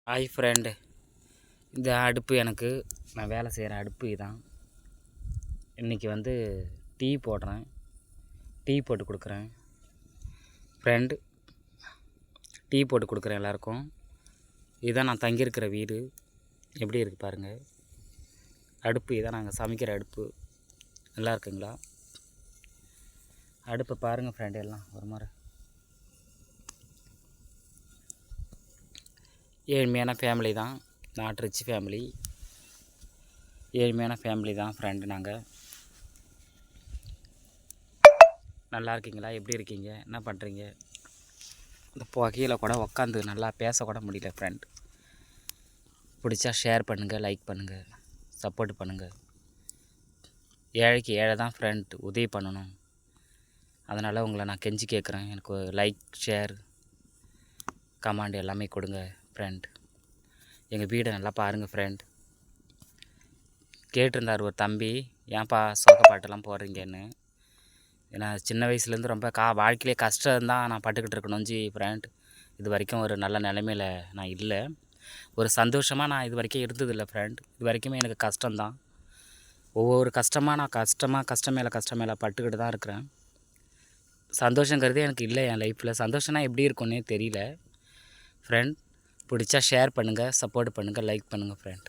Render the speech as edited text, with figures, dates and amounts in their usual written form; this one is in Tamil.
ஹாய் ஃப்ரெண்டு, இந்த அடுப்பு எனக்கு நான் வேலை செய்கிற அடுப்பு இதான். இன்றைக்கி வந்து டீ போடுறேன், டீ போட்டு கொடுக்குறேன் ஃப்ரெண்டு. டீ போட்டு கொடுக்குறேன் எல்லாருக்கும். இதுதான் நான் தங்கியிருக்கிற வீடு. எப்படி இருக்குது பாருங்கள். அடுப்பு இதான், நாங்கள் சமைக்கிற அடுப்பு. நல்லா இருக்குங்களா? அடுப்பை பாருங்கள் ஃப்ரெண்டு. எல்லாம் ஒரு மாதிரி ஏழ்மையான ஃபேமிலி தான். நாட் ரிச் ஃபேமிலி, ஏழ்மையான ஃபேமிலி தான் ஃப்ரெண்டு. நாங்கள் நல்லா இருக்கீங்களா? எப்படி இருக்கீங்க? என்ன பண்ணுறீங்க? இந்த புகையில் கூட உக்காந்து நல்லா பேசக்கூட முடியல ஃப்ரெண்ட். பிடிச்சா ஷேர் பண்ணுங்கள், லைக் பண்ணுங்கள், சப்போர்ட் பண்ணுங்கள். ஏழைக்கு ஏழை தான் ஃப்ரெண்ட், உதவி பண்ணணும். அதனால் உங்களை நான் கெஞ்சி கேட்குறேன். எனக்கு லைக், ஷேர், கமெண்ட் எல்லாமே கொடுங்க ஃப்ரெண்ட். எங்கள் வீடை நல்லா பாருங்கள் ஃப்ரெண்ட். கேட்டிருந்தார் ஒரு தம்பி, ஏன்ப்பா சோக பாட்டெல்லாம் போடுறீங்கன்னு. ஏன்னா சின்ன வயசுலேருந்து ரொம்ப வாழ்க்கையிலே கஷ்டம்தான் நான் பட்டுக்கிட்டு இருக்கணும்ஜி ஃப்ரெண்ட். இது வரைக்கும் ஒரு நல்ல நிலைமையில் நான் இல்லை. ஒரு சந்தோஷமாக நான் இது வரைக்கும் இருந்ததில்லை ஃப்ரெண்ட். இது வரைக்குமே எனக்கு கஷ்டம்தான். ஒவ்வொரு கஷ்டமாக நான் கஷ்டம் மேலே பட்டுக்கிட்டு தான் இருக்கிறேன். சந்தோஷங்கிறது எனக்கு இல்லை என் லைஃப்பில். சந்தோஷம்னா எப்படி இருக்குன்னே தெரியல ஃப்ரெண்ட். பிடிச்சா ஷேர் பண்ணுங்கள், சப்போர்ட் பண்ணுங்கள், லைக் பண்ணுங்கள் ஃப்ரெண்ட்.